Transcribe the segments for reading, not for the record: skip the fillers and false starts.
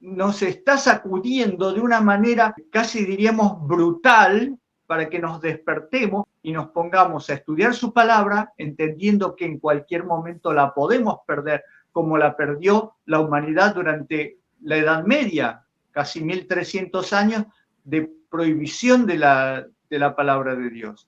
nos está sacudiendo de una manera casi diríamos brutal para que nos despertemos y nos pongamos a estudiar su palabra, entendiendo que en cualquier momento la podemos perder, como la perdió la humanidad durante la Edad Media, casi 1300 años de prohibición de la palabra de Dios.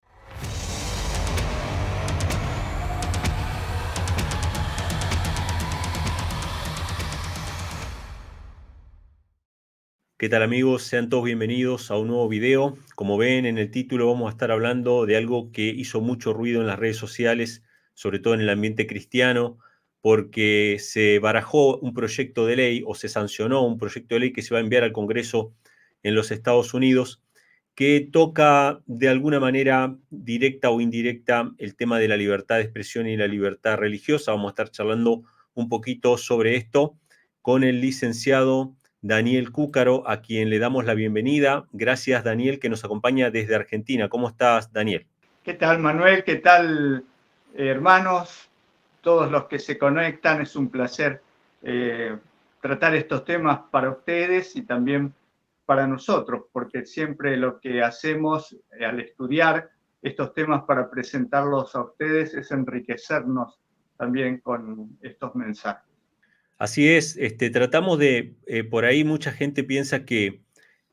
¿Qué tal amigos? Sean todos bienvenidos a un nuevo video. Como ven en el título vamos a estar hablando de algo que hizo mucho ruido en las redes sociales, sobre todo en el ambiente cristiano, porque se barajó un proyecto de ley o se sancionó un proyecto de ley que se va a enviar al Congreso en los Estados Unidos, que toca de alguna manera directa o indirecta el tema de la libertad de expresión y la libertad religiosa. Vamos a estar charlando un poquito sobre esto con el licenciado Daniel Cúcaro, a quien le damos la bienvenida. Gracias, Daniel, que nos acompaña desde Argentina. ¿Cómo estás, Daniel? ¿Qué tal, Manuel? ¿Qué tal, hermanos? Todos los que se conectan, es un placer tratar estos temas para ustedes y también para nosotros, porque siempre lo que hacemos al estudiar estos temas para presentarlos a ustedes es enriquecernos también con estos mensajes. Así es, tratamos de, por ahí mucha gente piensa que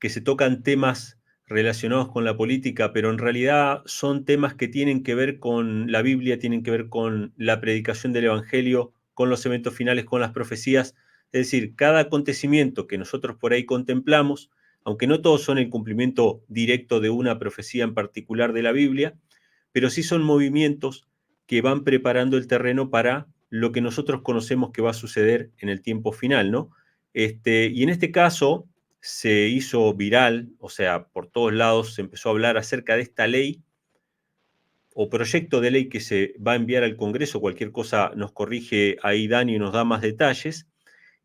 se tocan temas relacionados con la política, pero en realidad son temas que tienen que ver con la Biblia, tienen que ver con la predicación del Evangelio, con los eventos finales, con las profecías. Es decir, cada acontecimiento que nosotros por ahí contemplamos, aunque no todos son el cumplimiento directo de una profecía en particular de la Biblia, pero sí son movimientos que van preparando el terreno para lo que nosotros conocemos que va a suceder en el tiempo final, ¿no? Y en este caso se hizo viral, o sea, por todos lados se empezó a hablar acerca de esta ley o proyecto de ley que se va a enviar al Congreso. Cualquier cosa nos corrige ahí Dani y nos da más detalles,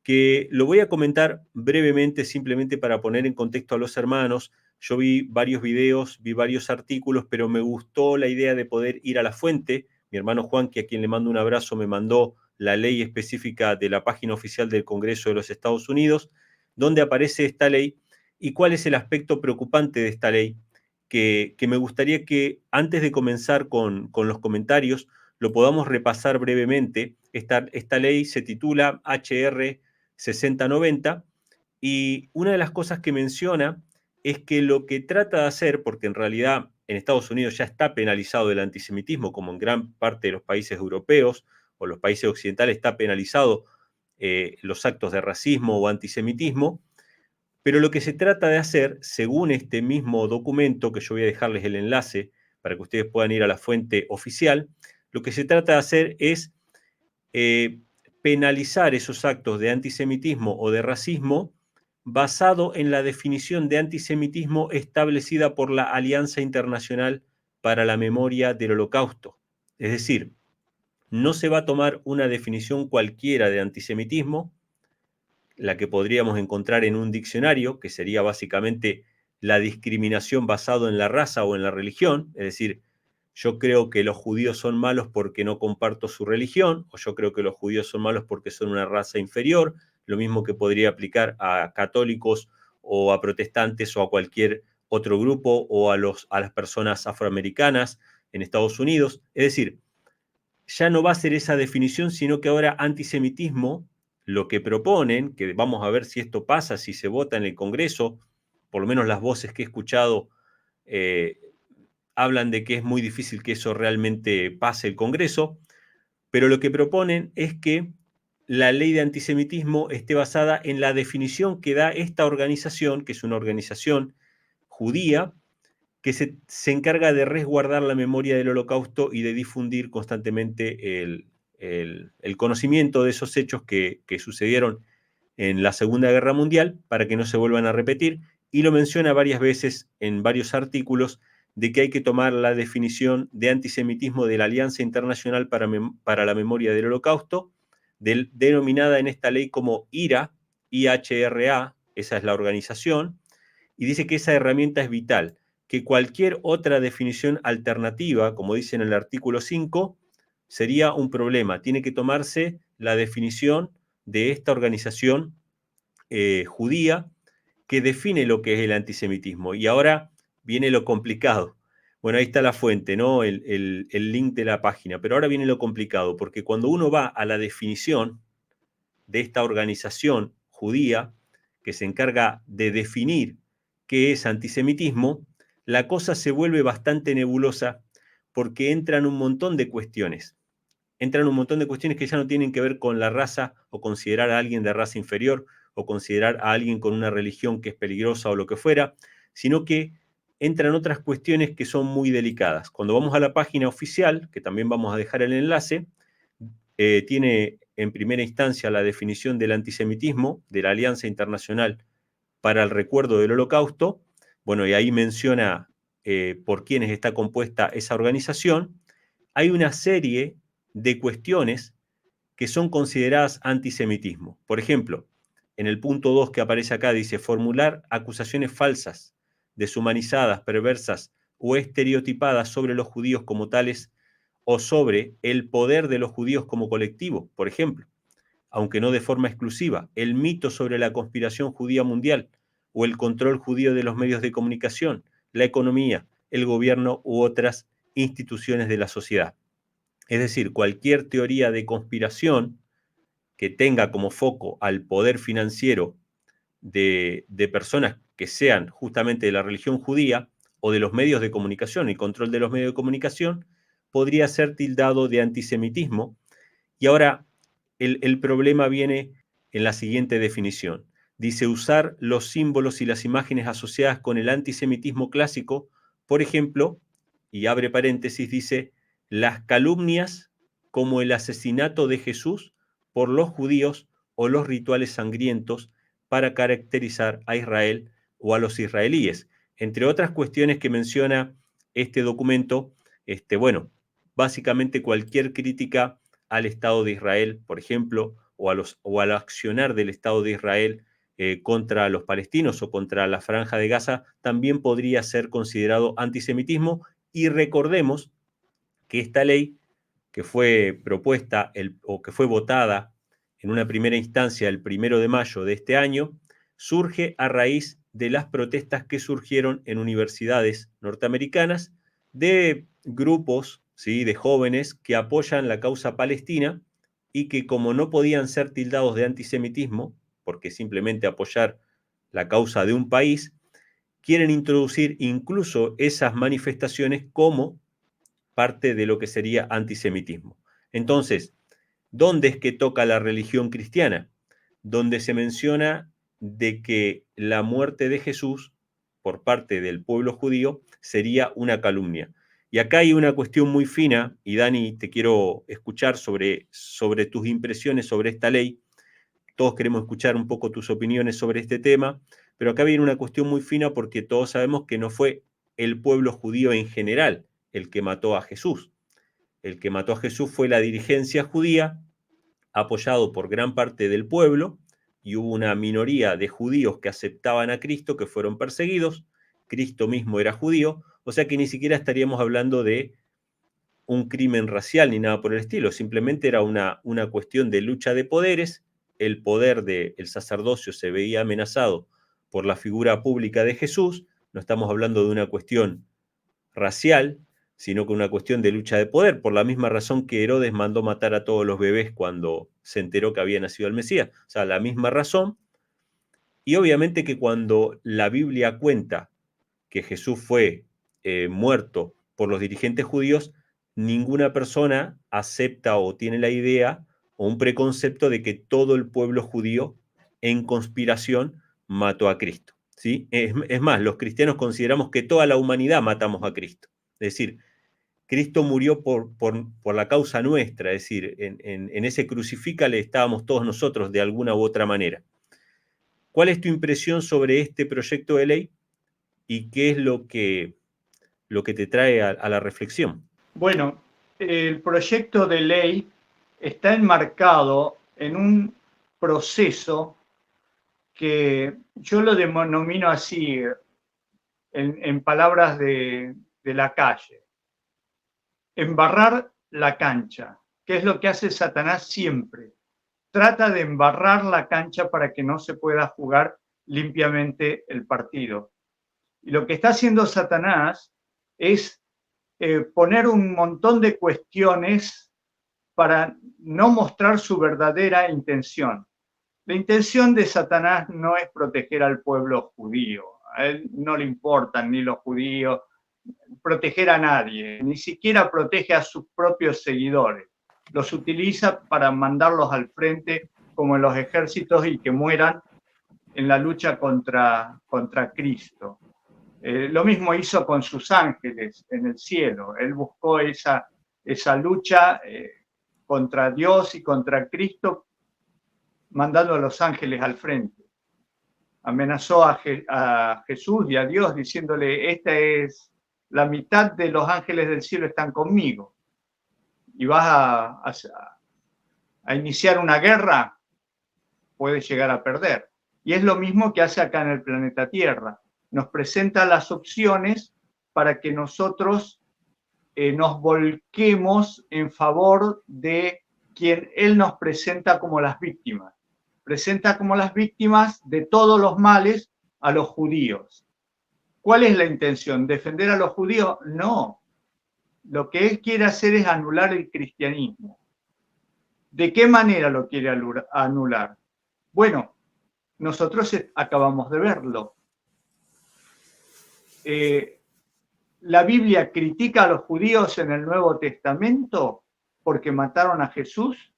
que lo voy a comentar brevemente simplemente para poner en contexto a los hermanos. Yo vi varios videos, vi varios artículos, pero me gustó la idea de poder ir a la fuente. Mi hermano Juan, que a quien le mando un abrazo, me mandó la ley específica de la página oficial del Congreso de los Estados Unidos, donde aparece esta ley y cuál es el aspecto preocupante de esta ley, que me gustaría que antes de comenzar con los comentarios lo podamos repasar brevemente. Esta ley se titula HR 6090, y una de las cosas que menciona es que lo que trata de hacer, porque en realidad en Estados Unidos ya está penalizado el antisemitismo, como en gran parte de los países europeos o los países occidentales está penalizado los actos de racismo o antisemitismo, pero lo que se trata de hacer, según este mismo documento, que yo voy a dejarles el enlace para que ustedes puedan ir a la fuente oficial, lo que se trata de hacer es penalizar esos actos de antisemitismo o de racismo basado en la definición de antisemitismo establecida por la Alianza Internacional para la Memoria del Holocausto. Es decir, no se va a tomar una definición cualquiera de antisemitismo, la que podríamos encontrar en un diccionario, que sería básicamente la discriminación basada en la raza o en la religión, es decir, yo creo que los judíos son malos porque no comparto su religión, o yo creo que los judíos son malos porque son una raza inferior, lo mismo que podría aplicar a católicos o a protestantes o a cualquier otro grupo o a las personas afroamericanas en Estados Unidos. Es decir, ya no va a ser esa definición, sino que ahora antisemitismo, lo que proponen, que vamos a ver si esto pasa, si se vota en el Congreso, por lo menos las voces que he escuchado hablan de que es muy difícil que eso realmente pase el Congreso, pero lo que proponen es que la ley de antisemitismo esté basada en la definición que da esta organización, que es una organización judía, que se encarga de resguardar la memoria del Holocausto y de difundir constantemente el conocimiento de esos hechos que sucedieron en la Segunda Guerra Mundial para que no se vuelvan a repetir, y lo menciona varias veces en varios artículos de que hay que tomar la definición de antisemitismo de la Alianza Internacional para la Memoria del Holocausto, denominada en esta ley como IRA, IHRA, esa es la organización, y dice que esa herramienta es vital, que cualquier otra definición alternativa, como dice en el artículo 5, sería un problema. Tiene que tomarse la definición de esta organización judía que define lo que es el antisemitismo. Y ahora viene lo complicado. Bueno, ahí está la fuente, ¿no? El link de la página. Pero ahora viene lo complicado, porque cuando uno va a la definición de esta organización judía que se encarga de definir qué es antisemitismo, la cosa se vuelve bastante nebulosa porque entran un montón de cuestiones. Entran un montón de cuestiones que ya no tienen que ver con la raza o considerar a alguien de raza inferior o considerar a alguien con una religión que es peligrosa o lo que fuera, sino que entran otras cuestiones que son muy delicadas. Cuando vamos a la página oficial, que también vamos a dejar el enlace, tiene en primera instancia la definición del antisemitismo de la Alianza Internacional para el Recuerdo del Holocausto. Bueno, y ahí menciona por quiénes está compuesta esa organización. Hay una serie de cuestiones que son consideradas antisemitismo. Por ejemplo, en el punto 2 que aparece acá dice formular acusaciones falsas, deshumanizadas, perversas o estereotipadas sobre los judíos como tales o sobre el poder de los judíos como colectivo, por ejemplo, aunque no de forma exclusiva, el mito sobre la conspiración judía mundial o el control judío de los medios de comunicación, la economía, el gobierno u otras instituciones de la sociedad. Es decir, cualquier teoría de conspiración que tenga como foco al poder financiero de personas que sean justamente de la religión judía o de los medios de comunicación y control de los medios de comunicación, podría ser tildado de antisemitismo. Y ahora el problema viene en la siguiente definición. Dice usar los símbolos y las imágenes asociadas con el antisemitismo clásico, por ejemplo, y abre paréntesis, dice, las calumnias como el asesinato de Jesús por los judíos o los rituales sangrientos para caracterizar a Israel o a los israelíes. Entre otras cuestiones que menciona este documento, bueno, básicamente cualquier crítica al Estado de Israel, por ejemplo, o al accionar del Estado de Israel contra los palestinos o contra la Franja de Gaza, también podría ser considerado antisemitismo. Y recordemos que esta ley que fue propuesta o que fue votada en una primera instancia el 1 de mayo de este año, surge a raíz de las protestas que surgieron en universidades norteamericanas de grupos, ¿sí?, de jóvenes que apoyan la causa palestina y que como no podían ser tildados de antisemitismo, porque simplemente apoyar la causa de un país, quieren introducir incluso esas manifestaciones como parte de lo que sería antisemitismo. Entonces, ¿dónde es que toca la religión cristiana? Donde se menciona de que la muerte de Jesús por parte del pueblo judío sería una calumnia. Y acá hay una cuestión muy fina, y Dani, te quiero escuchar sobre tus impresiones sobre esta ley. Todos queremos escuchar un poco tus opiniones sobre este tema, pero acá viene una cuestión muy fina porque todos sabemos que no fue el pueblo judío en general el que mató a Jesús. El que mató a Jesús fue la dirigencia judía, apoyado por gran parte del pueblo, y hubo una minoría de judíos que aceptaban a Cristo, que fueron perseguidos. Cristo mismo era judío, o sea que ni siquiera estaríamos hablando de un crimen racial ni nada por el estilo, simplemente era una cuestión de lucha de poderes. El poder del sacerdocio se veía amenazado por la figura pública de Jesús. No estamos hablando de una cuestión racial, sino que una cuestión de lucha de poder, por la misma razón que Herodes mandó matar a todos los bebés cuando se enteró que había nacido el Mesías. O sea, la misma razón. Y obviamente que cuando la Biblia cuenta que Jesús fue muerto por los dirigentes judíos, ninguna persona acepta o tiene la idea o un preconcepto de que todo el pueblo judío en conspiración mató a Cristo, ¿sí? Es más, los cristianos consideramos que toda la humanidad matamos a Cristo. Es decir, Cristo murió por la causa nuestra, es decir, en ese crucifícale estábamos todos nosotros de alguna u otra manera. ¿Cuál es tu impresión sobre este proyecto de ley y qué es lo que te trae a la reflexión? Bueno, el proyecto de ley está enmarcado en un proceso que yo lo denomino así, en palabras de la calle, embarrar la cancha, que es lo que hace Satanás siempre. trata de embarrar la cancha para que no se pueda jugar limpiamente el partido. Y lo que está haciendo Satanás es poner un montón de cuestiones para no mostrar su verdadera intención. La intención de Satanás no es proteger al pueblo judío. A él no le importan ni los judíos, proteger a nadie, ni siquiera protege a sus propios seguidores. Los utiliza para mandarlos al frente como en los ejércitos y que mueran en la lucha contra Cristo. Lo mismo hizo con sus ángeles en el cielo. Él buscó esa lucha contra Dios y contra Cristo, mandando a los ángeles al frente. Amenazó a Jesús y a Dios diciéndole, esta es la mitad de los ángeles del cielo están conmigo. Y vas a iniciar una guerra, puedes llegar a perder. Y es lo mismo que hace acá en el planeta Tierra. Nos presenta las opciones para que nosotros nos volquemos en favor de quien él nos presenta como las víctimas. Presenta como las víctimas de todos los males a los judíos. ¿Cuál es la intención? ¿Defender a los judíos? No. Lo que él quiere hacer es anular el cristianismo. ¿De qué manera lo quiere anular? Bueno, nosotros acabamos de verlo. ¿La Biblia critica a los judíos en el Nuevo Testamento porque mataron a Jesús?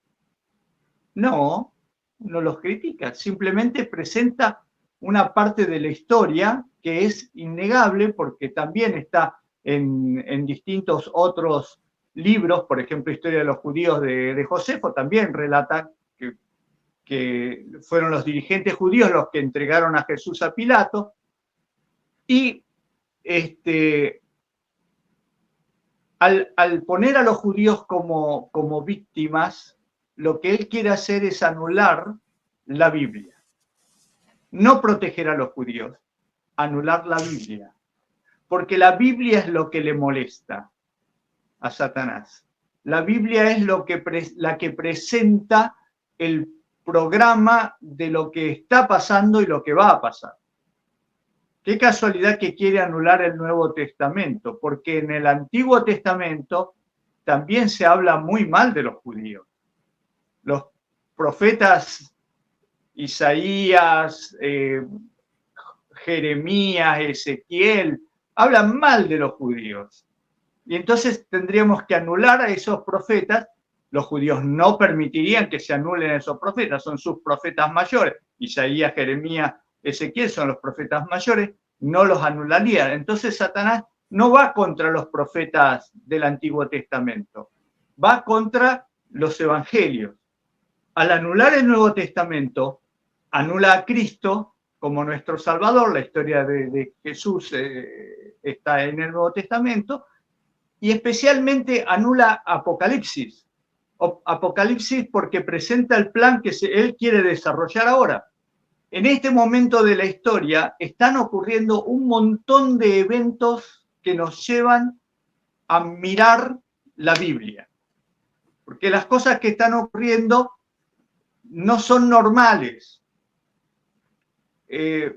No, no los critica. Simplemente presenta una parte de la historia que es innegable porque también está en distintos otros libros, por ejemplo, Historia de los Judíos de Josefo, también relata que fueron los dirigentes judíos los que entregaron a Jesús a Pilato. Y al poner a los judíos como víctimas, lo que él quiere hacer es anular la Biblia. No proteger a los judíos, anular la Biblia. Porque la Biblia es lo que le molesta a Satanás. La Biblia es la que presenta el programa de lo que está pasando y lo que va a pasar. Qué casualidad que quiere anular el Nuevo Testamento, porque en el Antiguo Testamento también se habla muy mal de los judíos. Los profetas Isaías, Jeremías, Ezequiel, hablan mal de los judíos. Y entonces tendríamos que anular a esos profetas. Los judíos no permitirían que se anulen a esos profetas, son sus profetas mayores. Isaías, Jeremías, Ezequiel son los profetas mayores, no los anularían. Entonces Satanás no va contra los profetas del Antiguo Testamento, va contra los evangelios. Al anular el Nuevo Testamento, anula a Cristo como nuestro Salvador. La historia de Jesús está en el Nuevo Testamento, y especialmente anula Apocalipsis. Apocalipsis porque presenta el plan que él quiere desarrollar ahora. En este momento de la historia están ocurriendo un montón de eventos que nos llevan a mirar la Biblia. Porque las cosas que están ocurriendo no son normales. En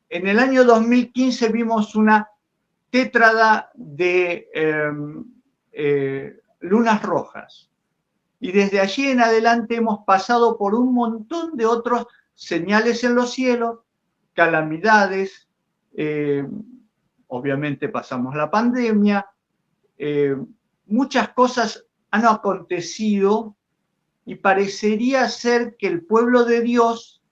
el año 2015 vimos una tétrada de lunas rojas. Y desde allí en adelante hemos pasado por un montón de otros señales en los cielos, calamidades, obviamente pasamos la pandemia, muchas cosas han acontecido y parecería ser que el pueblo de Dios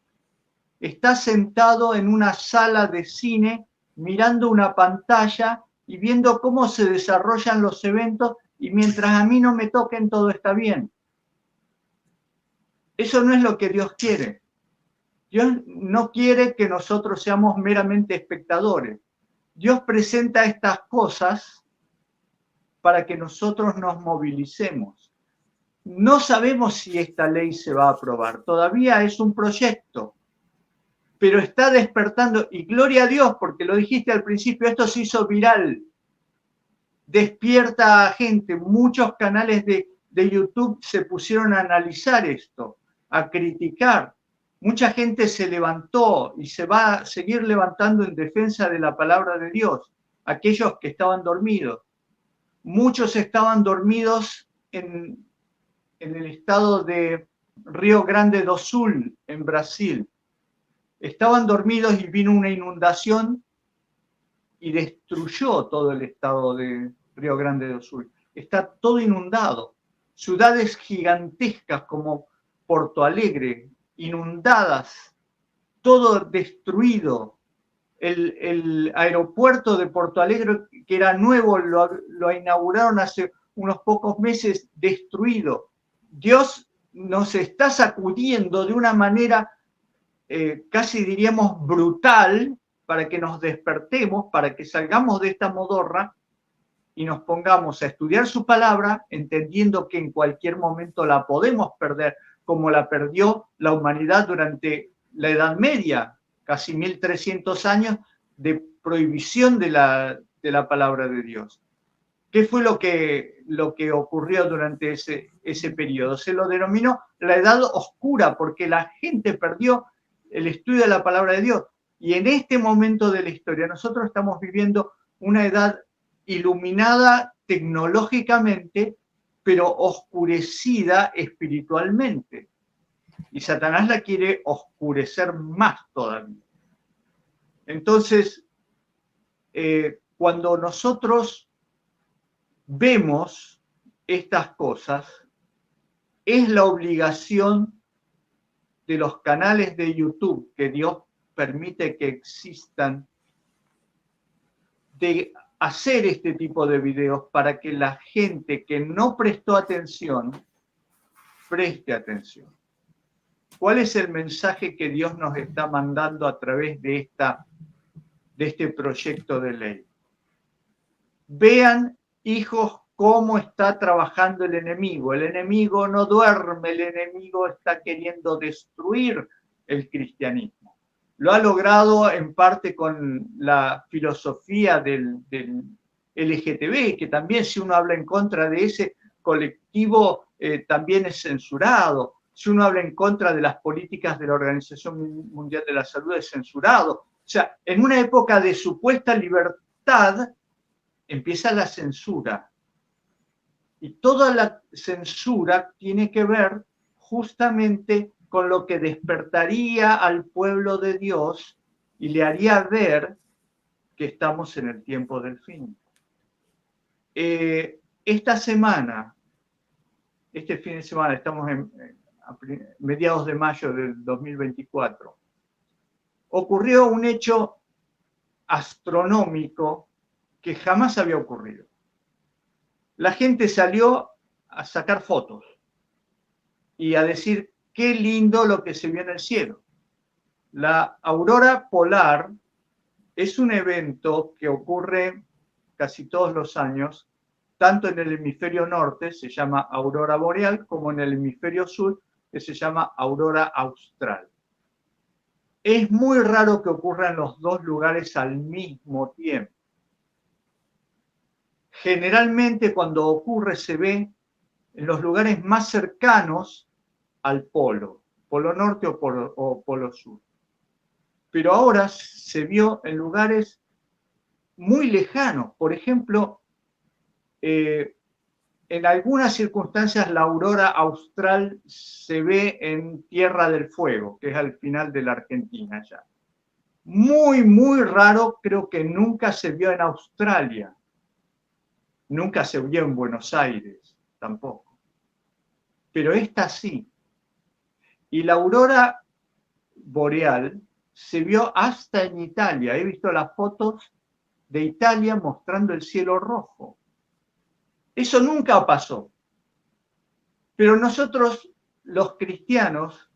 está sentado en una sala de cine mirando una pantalla y viendo cómo se desarrollan los eventos, y mientras a mí no me toquen todo está bien. Eso no es lo que Dios quiere. Dios no quiere que nosotros seamos meramente espectadores. Dios presenta estas cosas para que nosotros nos movilicemos. No sabemos si esta ley se va a aprobar. Todavía es un proyecto, pero está despertando, y gloria a Dios, porque lo dijiste al principio, esto se hizo viral. Despierta a gente, muchos canales de YouTube se pusieron a analizar esto, a criticar. Mucha gente se levantó y se va a seguir levantando en defensa de la palabra de Dios, aquellos que estaban dormidos. Muchos estaban dormidos en el estado de Rio Grande do Sul, en Brasil. Estaban dormidos y vino una inundación y destruyó todo el estado de Rio Grande do Sul. Está todo inundado. Ciudades gigantescas como Porto Alegre, inundadas, todo destruido. El aeropuerto de Porto Alegre, que era nuevo, lo inauguraron hace unos pocos meses, destruido. Dios nos está sacudiendo de una manera casi diríamos brutal para que nos despertemos, para que salgamos de esta modorra y nos pongamos a estudiar su palabra, entendiendo que en cualquier momento la podemos perder, como la perdió la humanidad durante la Edad Media, casi 1300 años de prohibición de la palabra de Dios. ¿Qué fue lo que ocurrió durante ese periodo? Se lo denominó la Edad Oscura, porque la gente perdió el estudio de la palabra de Dios. Y en este momento de la historia nosotros estamos viviendo una edad iluminada tecnológicamente, pero oscurecida espiritualmente. Y Satanás la quiere oscurecer más todavía. Entonces, cuando nosotros vemos estas cosas, es la obligación de los canales de YouTube que Dios permite que existan, de hacer este tipo de videos para que la gente que no prestó atención, preste atención. ¿Cuál es el mensaje que Dios nos está mandando a través de este proyecto de ley? Vean, hijos, cómo está trabajando el enemigo. El enemigo no duerme, el enemigo está queriendo destruir el cristianismo. Lo ha logrado en parte con la filosofía del LGTB, que también, si uno habla en contra de ese colectivo, también es censurado. Si uno habla en contra de las políticas de la Organización Mundial de la Salud, es censurado. O sea, en una época de supuesta libertad, empieza la censura. Y toda la censura tiene que ver justamente con lo que despertaría al pueblo de Dios y le haría ver que estamos en el tiempo del fin. Esta semana, este fin de semana, estamos a mediados de mayo del 2024, ocurrió un hecho astronómico que jamás había ocurrido. La gente salió a sacar fotos y a decir qué lindo lo que se vio en el cielo. La aurora polar es un evento que ocurre casi todos los años, tanto en el hemisferio norte, se llama aurora boreal, como en el hemisferio sur, que se llama aurora austral. Es muy raro que ocurra en los dos lugares al mismo tiempo. Generalmente cuando ocurre se ve en los lugares más cercanos al polo norte o polo sur. Pero ahora se vio en lugares muy lejanos. Por ejemplo, en algunas circunstancias la aurora austral se ve en Tierra del Fuego, que es al final de la Argentina ya. Muy, muy raro, creo que nunca se vio en Australia. Nunca se vio en Buenos Aires, tampoco. Pero esta sí. Y la aurora boreal se vio hasta en Italia. He visto las fotos de Italia mostrando el cielo rojo. Eso nunca pasó. Pero nosotros, los cristianos,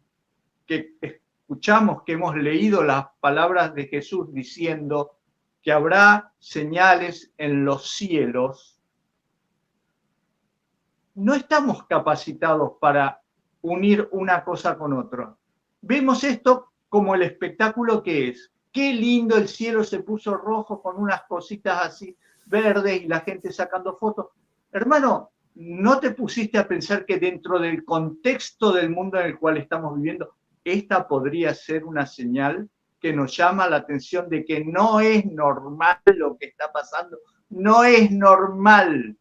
que escuchamos, que hemos leído las palabras de Jesús diciendo que habrá señales en los cielos, no estamos capacitados para unir una cosa con otra. Vemos esto como el espectáculo que es. Qué lindo, el cielo se puso rojo con unas cositas así verdes y la gente sacando fotos. Hermano, ¿no te pusiste a pensar que dentro del contexto del mundo en el cual estamos viviendo, esta podría ser una señal que nos llama la atención de que no es normal lo que está pasando? No es normal.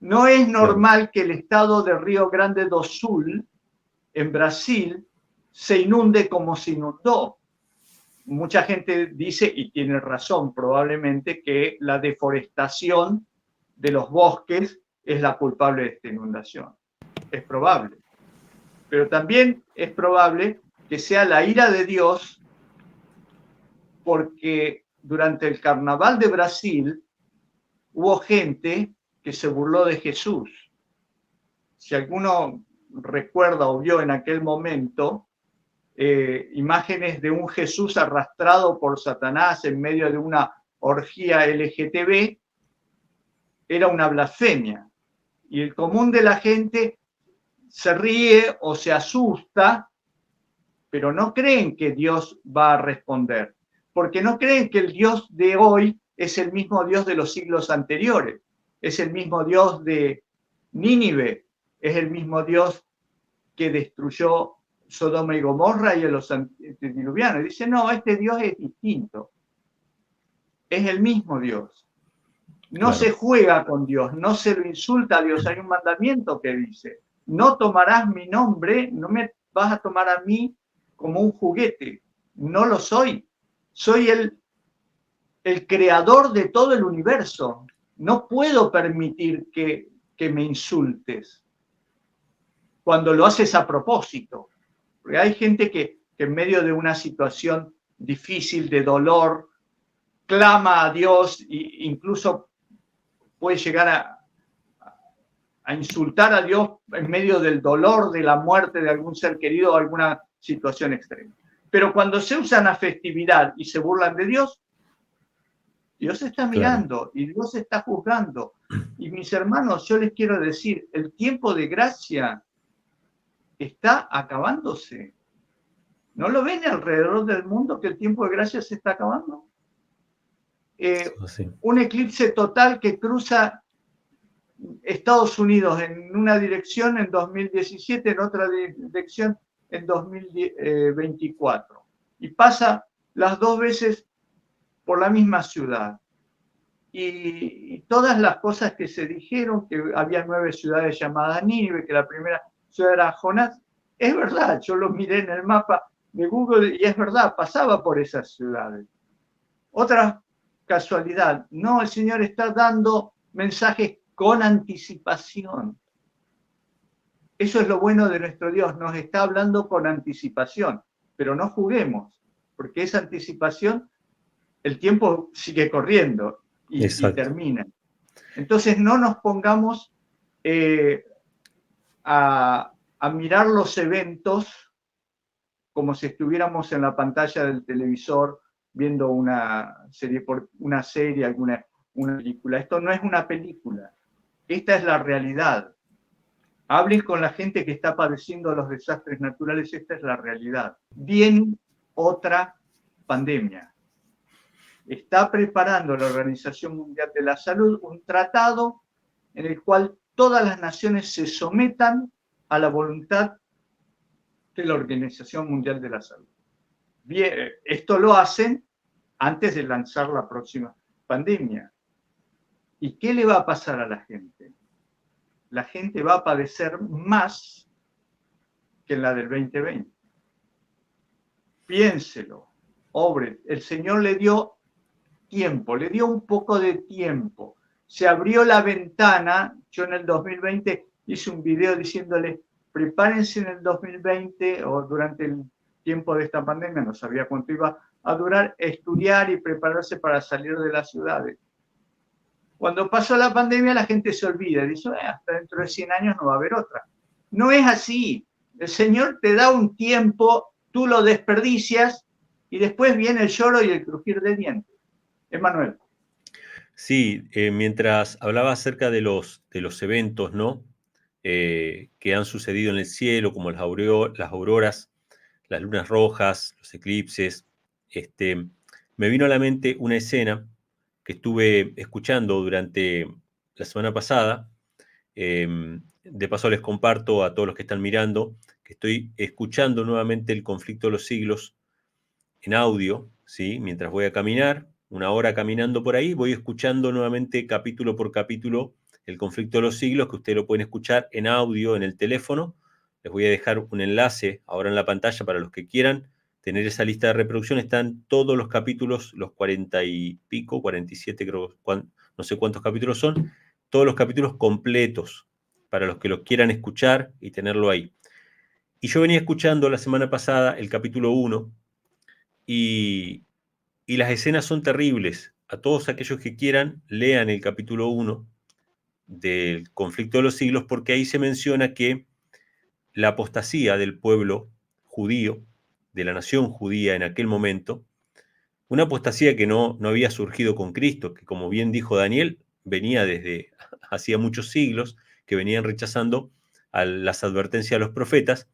No es normal que el estado de Río Grande do Sul, en Brasil, se inunde como se inundó. Mucha gente dice, y tiene razón probablemente, que la deforestación de los bosques es la culpable de esta inundación. Es probable. Pero también es probable que sea la ira de Dios, porque durante el Carnaval de Brasil hubo gente que se burló de Jesús. Si alguno recuerda o vio en aquel momento imágenes de un Jesús arrastrado por Satanás en medio de una orgía LGTB, era una blasfemia. Y el común de la gente se ríe o se asusta, pero no creen que Dios va a responder, porque no creen que el Dios de hoy es el mismo Dios de los siglos anteriores, es el mismo Dios de Nínive, es el mismo Dios que destruyó Sodoma y Gomorra y a los antediluvianos. Dice, no, este Dios es distinto, es el mismo Dios. No se juega con Dios, no se lo insulta a Dios. Hay un mandamiento que dice, no tomarás mi nombre, no me vas a tomar a mí como un juguete. No lo soy. Soy el creador de todo el universo. No puedo permitir que me insultes cuando lo haces a propósito. Porque hay gente que en medio de una situación difícil, de dolor, clama a Dios e incluso puede llegar a insultar a Dios en medio del dolor, de la muerte de algún ser querido o alguna situación extrema. Pero cuando se usa la festividad y se burlan de Dios, Dios está mirando y Dios está juzgando. Y mis hermanos, yo les quiero decir, el tiempo de gracia está acabándose. ¿No lo ven alrededor del mundo que el tiempo de gracia se está acabando? Un eclipse total que cruza Estados Unidos en una dirección en 2017, en otra dirección en 2024. Y pasa las dos veces por la misma ciudad. Y todas las cosas que se dijeron, que había 9 ciudades llamadas Nínive, que la primera ciudad era Jonás, es verdad, yo lo miré en el mapa de Google y es verdad, pasaba por esas ciudades. Otra casualidad, no, el Señor está dando mensajes con anticipación. Eso es lo bueno de nuestro Dios, nos está hablando con anticipación, pero no juguemos, porque esa anticipación, el tiempo sigue corriendo y termina. Entonces no nos pongamos a mirar los eventos como si estuviéramos en la pantalla del televisor viendo una serie, una película. Esto no es una película, esta es la realidad. Hablen con la gente que está padeciendo los desastres naturales, esta es la realidad. Viene otra pandemia. Está preparando la Organización Mundial de la Salud un tratado en el cual todas las naciones se sometan a la voluntad de la Organización Mundial de la Salud. Bien, esto lo hacen antes de lanzar la próxima pandemia. ¿Y qué le va a pasar a la gente? La gente va a padecer más que en la del 2020. Piénselo, obre, el Señor le dio tiempo, le dio un poco de tiempo. Se abrió la ventana, yo en el 2020 hice un video diciéndole, prepárense en el 2020 o durante el tiempo de esta pandemia, no sabía cuánto iba a durar, estudiar y prepararse para salir de las ciudades. Cuando pasó la pandemia la gente se olvida, dice, hasta dentro de 100 años no va a haber otra. No es así. El Señor te da un tiempo, tú lo desperdicias y después viene el lloro y el crujir de dientes. Emanuel. Sí, mientras hablaba acerca de los eventos, ¿no? Que han sucedido en el cielo, como las auroras, las lunas rojas, los eclipses, me vino a la mente una escena que estuve escuchando durante la semana pasada, De paso les comparto a todos los que están mirando que estoy escuchando nuevamente el conflicto de los siglos en audio, ¿sí? Mientras voy a caminar, una hora caminando por ahí, voy escuchando nuevamente capítulo por capítulo el conflicto de los siglos, que ustedes lo pueden escuchar en audio en el teléfono. Les voy a dejar un enlace ahora en la pantalla para los que quieran tener esa lista de reproducción. Están todos los capítulos, los 40 y pico, 47 creo, no sé cuántos capítulos son, todos los capítulos completos para los que los quieran escuchar y tenerlo ahí. Y yo venía escuchando la semana pasada el capítulo 1 y las escenas son terribles. A todos aquellos que quieran, lean el capítulo 1 del conflicto de los siglos, porque ahí se menciona que la apostasía del pueblo judío, de la nación judía en aquel momento, una apostasía que no había surgido con Cristo, que como bien dijo Daniel, venía desde hacía muchos siglos, que venían rechazando las advertencias de los profetas.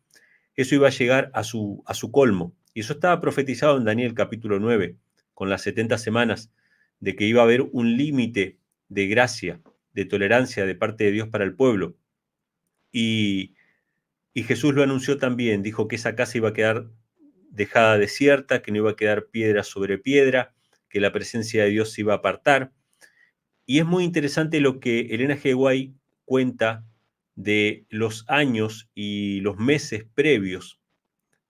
Eso iba a llegar a su colmo. Y eso estaba profetizado en Daniel capítulo 9, con las 70 semanas, de que iba a haber un límite de gracia, de tolerancia de parte de Dios para el pueblo. Y Jesús lo anunció también, dijo que esa casa iba a quedar dejada desierta, que no iba a quedar piedra sobre piedra, que la presencia de Dios se iba a apartar. Y es muy interesante lo que Elena G. White cuenta de los años y los meses previos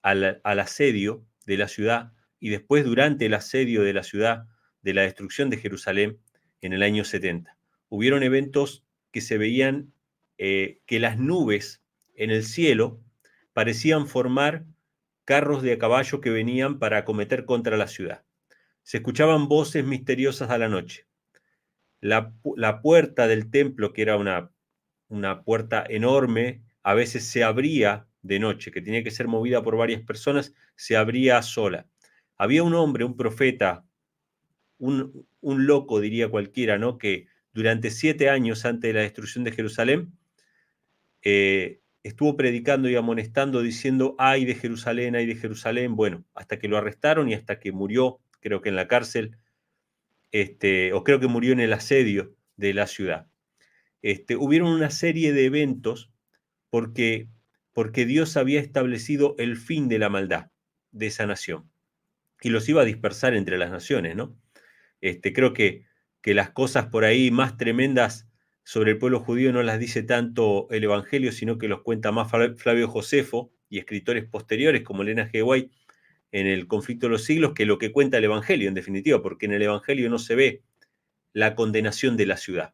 al asedio de la ciudad y después durante el asedio de la ciudad, de la destrucción de Jerusalén en el año 70. Hubieron eventos que se veían que las nubes en el cielo parecían formar carros de a caballo que venían para acometer contra la ciudad. Se escuchaban voces misteriosas a la noche. La puerta del templo, que era una puerta enorme, a veces se abría de noche, que tenía que ser movida por varias personas, se abría sola. Había un hombre, un profeta, un loco, diría cualquiera, ¿no? Que durante 7 años antes de la destrucción de Jerusalén, estuvo predicando y amonestando, diciendo, ay de Jerusalén, bueno, hasta que lo arrestaron y hasta que murió, creo que en la cárcel, o creo que murió en el asedio de la ciudad. Hubieron una serie de eventos porque Dios había establecido el fin de la maldad de esa nación y los iba a dispersar entre las naciones, ¿no? Creo que las cosas por ahí más tremendas sobre el pueblo judío no las dice tanto el Evangelio, sino que los cuenta más Flavio Josefo y escritores posteriores como Elena G. White en el conflicto de los siglos, que lo que cuenta el Evangelio, en definitiva, porque en el Evangelio no se ve la condenación de la ciudad,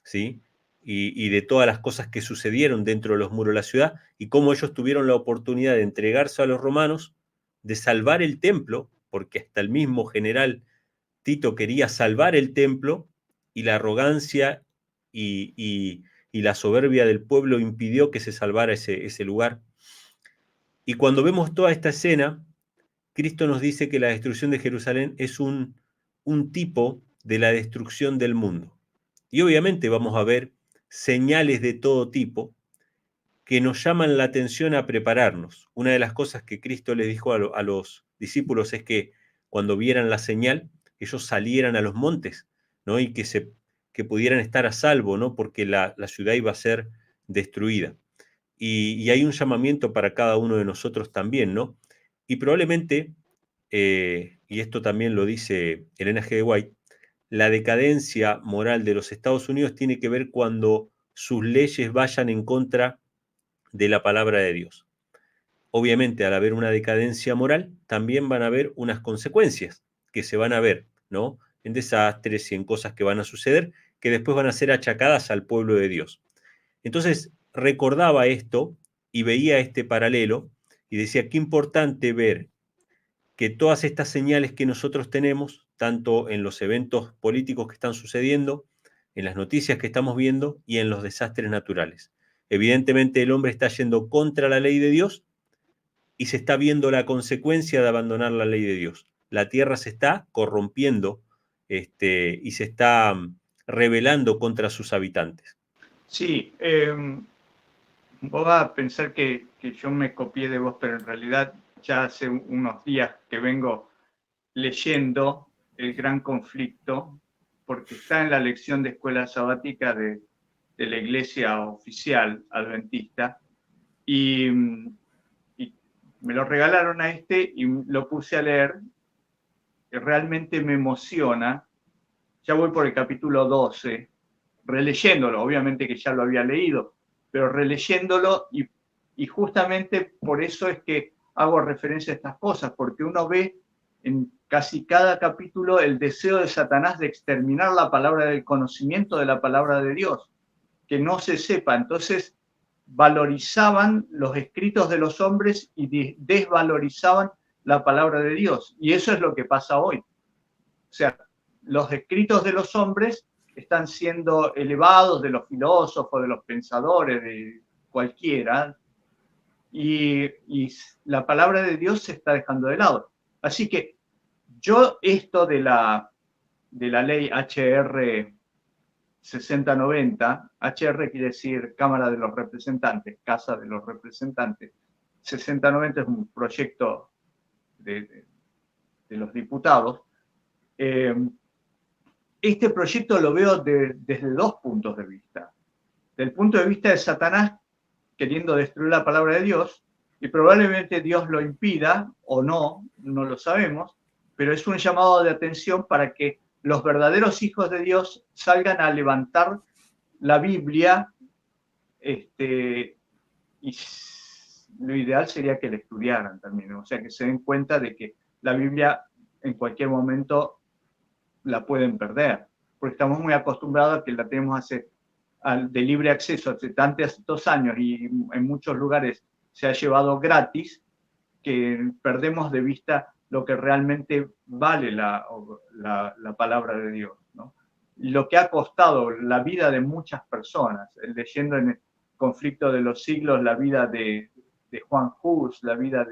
¿sí? Y de todas las cosas que sucedieron dentro de los muros de la ciudad y cómo ellos tuvieron la oportunidad de entregarse a los romanos, de salvar el templo, porque hasta el mismo general Tito quería salvar el templo y la arrogancia y la soberbia del pueblo impidió que se salvara ese lugar. Y cuando vemos toda esta escena, Cristo nos dice que la destrucción de Jerusalén es un tipo de la destrucción del mundo. Y obviamente vamos a ver señales de todo tipo que nos llaman la atención a prepararnos. Una de las cosas que Cristo les dijo a los discípulos es que cuando vieran la señal, ellos salieran a los montes, ¿no? Y que pudieran estar a salvo, ¿no? Porque la ciudad iba a ser destruida. Y hay un llamamiento para cada uno de nosotros también, ¿no? Y probablemente, y esto también lo dice Elena G. White, la decadencia moral de los Estados Unidos tiene que ver cuando sus leyes vayan en contra de la palabra de Dios. Obviamente, al haber una decadencia moral, también van a haber unas consecuencias que se van a ver, ¿no? En desastres y en cosas que van a suceder, que después van a ser achacadas al pueblo de Dios. Entonces, recordaba esto y veía este paralelo y decía, qué importante ver que todas estas señales que nosotros tenemos, tanto en los eventos políticos que están sucediendo, en las noticias que estamos viendo y en los desastres naturales. Evidentemente el hombre está yendo contra la ley de Dios y se está viendo la consecuencia de abandonar la ley de Dios. La tierra se está corrompiendo y se está rebelando contra sus habitantes. Sí, vos vas a pensar que yo me copié de vos, pero en realidad ya hace unos días que vengo leyendo El Gran Conflicto, porque está en la lección de escuela sabática de de la iglesia oficial adventista, y me lo regalaron a y lo puse a leer, que realmente me emociona. Ya voy por el capítulo 12, releyéndolo, obviamente que ya lo había leído, pero releyéndolo y justamente por eso es que hago referencia a estas cosas, porque uno ve en casi cada capítulo el deseo de Satanás de exterminar la palabra del conocimiento de la palabra de Dios, que no se sepa. Entonces valorizaban los escritos de los hombres y desvalorizaban la palabra de Dios. Y eso es lo que pasa hoy. O sea, los escritos de los hombres están siendo elevados, de los filósofos, de los pensadores, de cualquiera, y la palabra de Dios se está dejando de lado. Así que yo esto de la ley HR 6090, HR quiere decir Cámara de los Representantes, Casa de los Representantes, 6090 es un proyecto de los diputados. Este proyecto lo veo desde dos puntos de vista. Del punto de vista de Satanás queriendo destruir la palabra de Dios, y probablemente Dios lo impida o no, no lo sabemos, pero es un llamado de atención para que los verdaderos hijos de Dios salgan a levantar la Biblia, y lo ideal sería que la estudiaran también, o sea, que se den cuenta de que la Biblia en cualquier momento la pueden perder, porque estamos muy acostumbrados a que la tenemos de libre acceso hace tantos años y en muchos lugares se ha llevado gratis, que perdemos de vista lo que realmente vale la palabra de Dios, ¿no? Lo que ha costado la vida de muchas personas, leyendo en el Conflicto de los Siglos la vida de Juan Hus, la vida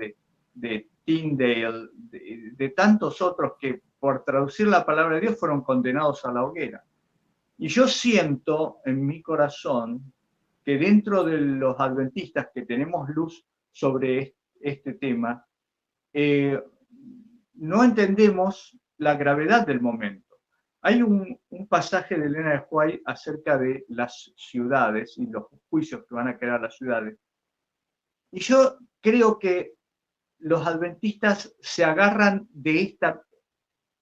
de Tyndale, de tantos otros que por traducir la palabra de Dios fueron condenados a la hoguera. Y yo siento en mi corazón que dentro de los adventistas que tenemos luz sobre este tema, no entendemos la gravedad del momento. Hay un pasaje de Elena de White acerca de las ciudades y los juicios que van a quedar las ciudades. Y yo creo que los adventistas se agarran de esta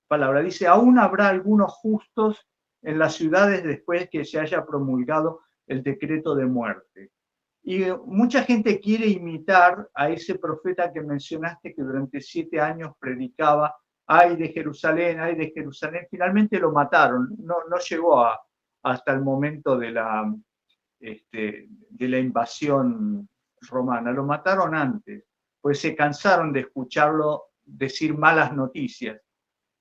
palabra. Dice, aún habrá algunos justos en las ciudades después que se haya promulgado el decreto de muerte. Y mucha gente quiere imitar a ese profeta que mencionaste que durante 7 años predicaba, ay de Jerusalén, ay de Jerusalén. Finalmente lo mataron, no llegó hasta el momento de la invasión romana, lo mataron antes, pues se cansaron de escucharlo decir malas noticias.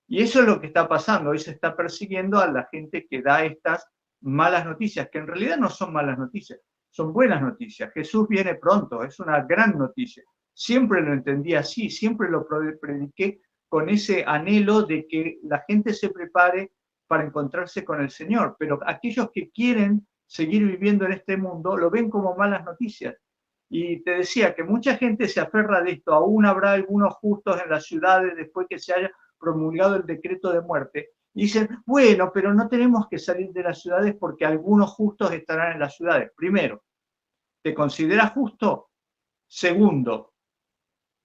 Y eso es lo que está pasando, hoy se está persiguiendo a la gente que da estas malas noticias, que en realidad no son malas noticias, son buenas noticias. Jesús viene pronto, es una gran noticia. Siempre lo entendí así, siempre lo prediqué con ese anhelo de que la gente se prepare para encontrarse con el Señor, pero aquellos que quieren seguir viviendo en este mundo lo ven como malas noticias. Y te decía que mucha gente se aferra de esto, aún habrá algunos justos en las ciudades después que se haya promulgado el decreto de muerte, y dicen, bueno, pero no tenemos que salir de las ciudades porque algunos justos estarán en las ciudades. Primero, ¿te consideras justo? Segundo,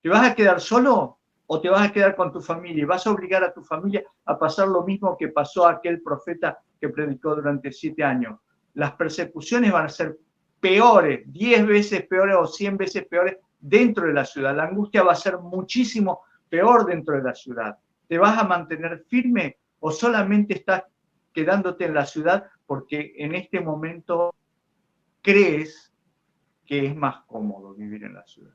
¿te vas a quedar solo o te vas a quedar con tu familia y vas a obligar a tu familia a pasar lo mismo que pasó a aquel profeta que predicó durante 7 años? Las persecuciones van a ser peores, 10 veces peores o 100 veces peores dentro de la ciudad. La angustia va a ser muchísimo peor dentro de la ciudad. ¿Te vas a mantener firme o solamente estás quedándote en la ciudad porque en este momento crees que es más cómodo vivir en la ciudad?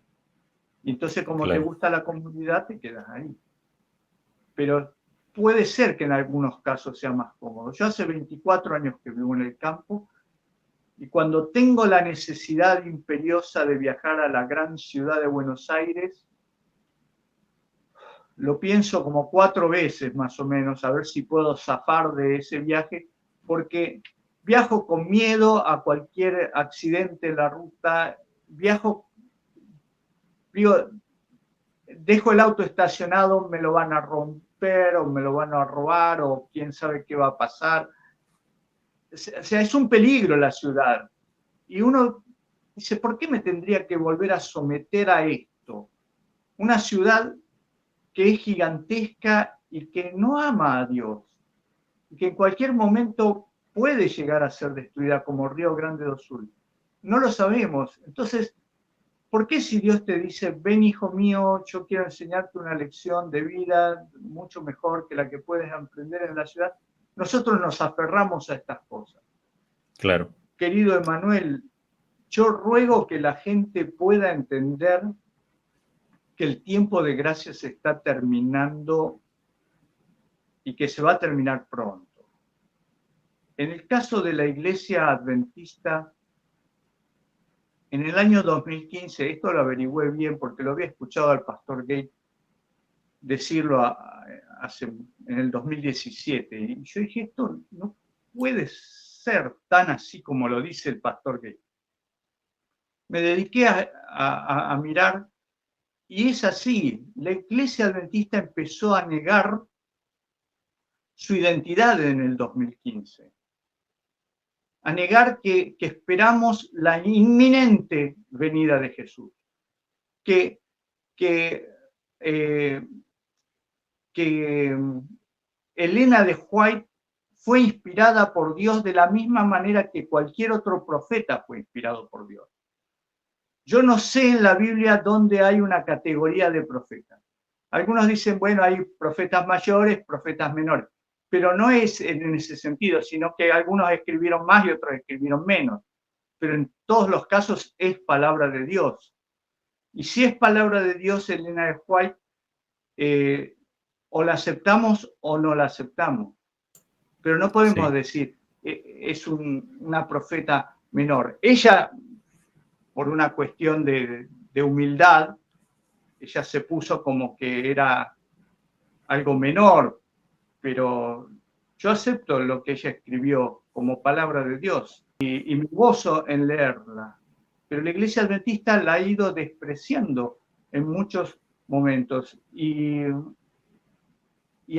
Y entonces, como te gusta la comunidad, te quedas ahí. Pero puede ser que en algunos casos sea más cómodo. Yo hace 24 años que vivo en el campo y cuando tengo la necesidad imperiosa de viajar a la gran ciudad de Buenos Aires, lo pienso como 4 veces más o menos, a ver si puedo zafar de ese viaje, porque viajo con miedo a cualquier accidente en la ruta, dejo el auto estacionado, me lo van a romper o me lo van a robar o quién sabe qué va a pasar. o sea, es un peligro la ciudad. Y uno dice, ¿por qué me tendría que volver a someter a esto? Una ciudad que es gigantesca y que no ama a Dios, y que en cualquier momento puede llegar a ser destruida como Río Grande do Sul. No lo sabemos. Entonces, ¿por qué si Dios te dice, ven hijo mío, yo quiero enseñarte una lección de vida mucho mejor que la que puedes aprender en la ciudad? Nosotros nos aferramos a estas cosas. Claro. Querido Emanuel, yo ruego que la gente pueda entender que el tiempo de gracia se está terminando y que se va a terminar pronto. En el caso de la Iglesia Adventista, en el año 2015, esto lo averigüé bien porque lo había escuchado al pastor Gate decirlo en el 2017, y yo dije, esto no puede ser tan así como lo dice el pastor Gate. Me dediqué a mirar, y es así. La Iglesia Adventista empezó a negar su identidad en el 2015, a negar que esperamos la inminente venida de Jesús, que Elena de White fue inspirada por Dios de la misma manera que cualquier otro profeta fue inspirado por Dios. Yo no sé en la Biblia dónde hay una categoría de profetas. Algunos dicen, bueno, hay profetas mayores, profetas menores, pero no es en ese sentido, sino que algunos escribieron más y otros escribieron menos. Pero en todos los casos es palabra de Dios. Y si es palabra de Dios, Elena de White, o la aceptamos o no la aceptamos. Pero no podemos decir, es una profeta menor. Ella, por una cuestión de humildad, ella se puso como que era algo menor, pero yo acepto lo que ella escribió como palabra de Dios y me gozo en leerla. Pero la Iglesia Adventista la ha ido despreciando en muchos momentos y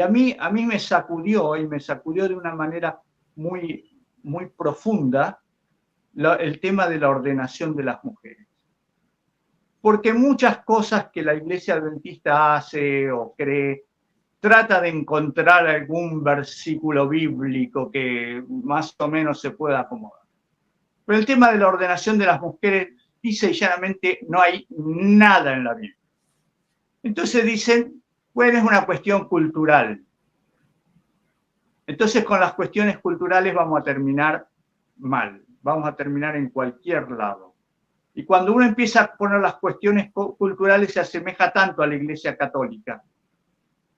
a mí me sacudió de una manera muy, muy profunda el tema de la ordenación de las mujeres. Porque muchas cosas que la Iglesia Adventista hace o cree, trata de encontrar algún versículo bíblico que más o menos se pueda acomodar. Pero el tema de la ordenación de las mujeres, dice llanamente, no hay nada en la Biblia. Entonces dicen, bueno, es una cuestión cultural. Entonces con las cuestiones culturales vamos a terminar mal, vamos a terminar en cualquier lado. Y cuando uno empieza a poner las cuestiones culturales se asemeja tanto a la Iglesia Católica,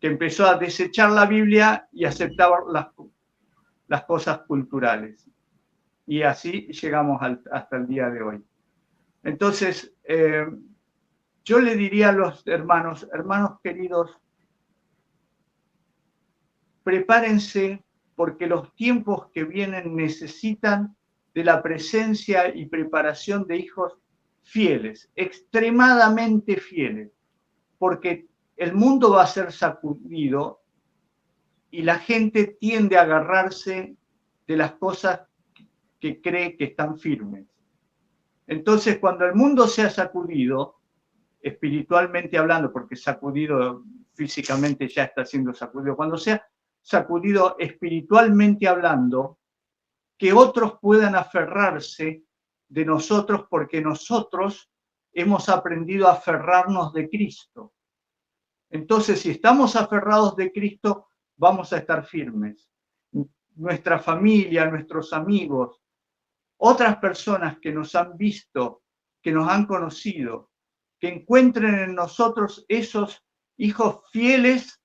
que empezó a desechar la Biblia y aceptar las cosas culturales. Y así llegamos hasta el día de hoy. Entonces, yo le diría a los hermanos queridos, prepárense porque los tiempos que vienen necesitan de la presencia y preparación de hijos fieles, extremadamente fieles, porque el mundo va a ser sacudido y la gente tiende a agarrarse de las cosas que cree que están firmes. Entonces, cuando el mundo sea sacudido, espiritualmente hablando, porque sacudido físicamente ya está siendo sacudido, cuando sea sacudido espiritualmente hablando, que otros puedan aferrarse de nosotros porque nosotros hemos aprendido a aferrarnos de Cristo. Entonces, si estamos aferrados de Cristo, vamos a estar firmes. Nuestra familia, nuestros amigos, otras personas que nos han visto, que nos han conocido, que encuentren en nosotros esos hijos fieles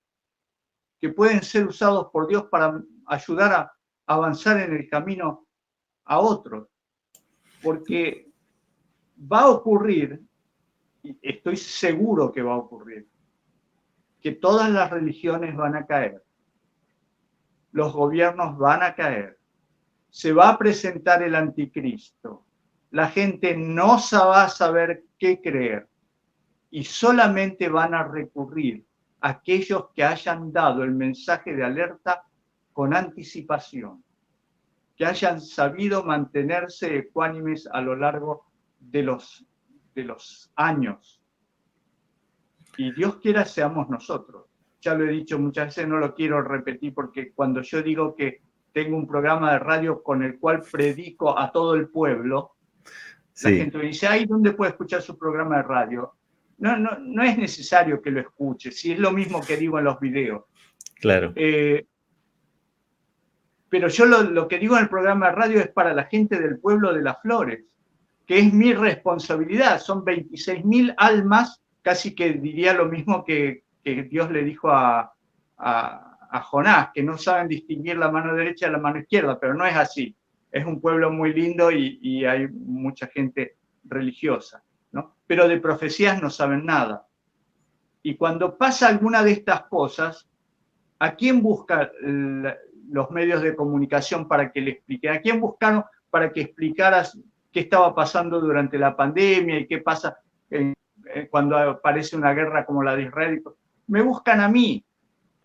que pueden ser usados por Dios para ayudar a avanzar en el camino a otros. Porque va a ocurrir, y estoy seguro que va a ocurrir, que todas las religiones van a caer, los gobiernos van a caer, se va a presentar el anticristo, la gente no va a saber qué creer y solamente van a recurrir a aquellos que hayan dado el mensaje de alerta con anticipación, que hayan sabido mantenerse ecuánimes a lo largo de los años. Y Dios quiera seamos nosotros. Ya lo he dicho muchas veces, no lo quiero repetir, porque cuando yo digo que tengo un programa de radio con el cual predico a todo el pueblo, sí, la gente me dice, ay, ¿dónde puede escuchar su programa de radio? No es necesario que lo escuche, si es lo mismo que digo en los videos. Claro. Pero yo lo que digo en el programa de radio es para la gente del pueblo de Las Flores, que es mi responsabilidad. Son 26.000 almas, casi que diría lo mismo que Dios le dijo a Jonás, que no saben distinguir la mano derecha de la mano izquierda, pero no es así. Es un pueblo muy lindo y hay mucha gente religiosa, ¿no? Pero de profecías no saben nada. Y cuando pasa alguna de estas cosas, ¿a quién busca los medios de comunicación para que le expliquen? ¿A quién buscaron para que explicaras qué estaba pasando durante la pandemia y qué pasa cuando aparece una guerra como la de Israel? Me buscan a mí,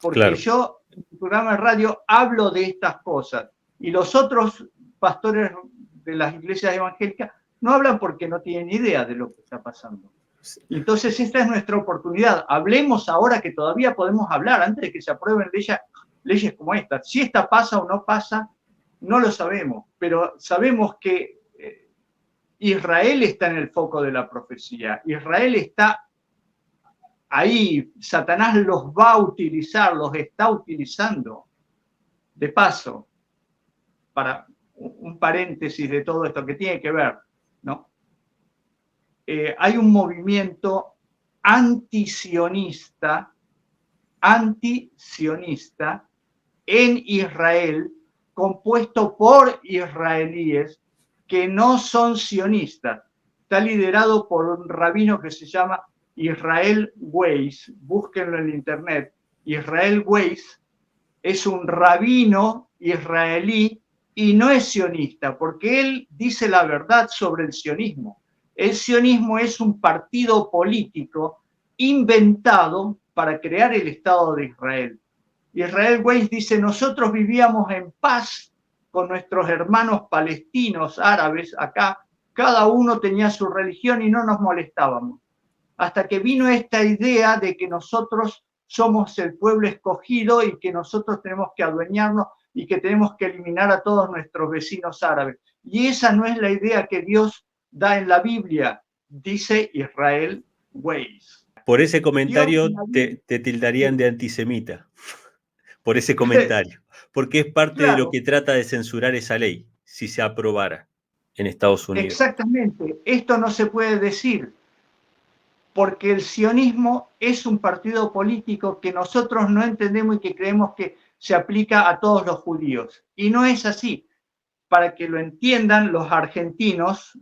porque claro, yo en el programa de radio hablo de estas cosas y los otros pastores de las iglesias evangélicas no hablan porque no tienen idea de lo que está pasando. Entonces esta es nuestra oportunidad. Hablemos ahora que todavía podemos hablar antes de que se aprueben leyes como esta. Si esta pasa o no pasa, no lo sabemos, pero sabemos que Israel está en el foco de la profecía. Israel está ahí, Satanás los va a utilizar, los está utilizando. De paso, para un paréntesis de todo esto que tiene que ver, ¿no? Hay un movimiento antisionista en Israel, compuesto por israelíes que no son sionistas. Está liderado por un rabino que se llama Israel Weiss. Búsquenlo en internet. Israel Weiss es un rabino israelí y no es sionista, porque él dice la verdad sobre el sionismo. El sionismo es un partido político inventado para crear el Estado de Israel. Israel Weiss dice, nosotros vivíamos en paz con nuestros hermanos palestinos, árabes, acá, cada uno tenía su religión y no nos molestábamos. Hasta que vino esta idea de que nosotros somos el pueblo escogido y que nosotros tenemos que adueñarnos y que tenemos que eliminar a todos nuestros vecinos árabes. Y esa no es la idea que Dios da en la Biblia, dice Israel Weiss. Por ese comentario te tildarían de antisemita, por ese comentario, porque es parte de lo que trata de censurar esa ley, si se aprobara en Estados Unidos. Exactamente, esto no se puede decir, porque el sionismo es un partido político que nosotros no entendemos y que creemos que se aplica a todos los judíos. Y no es así. Para que lo entiendan los argentinos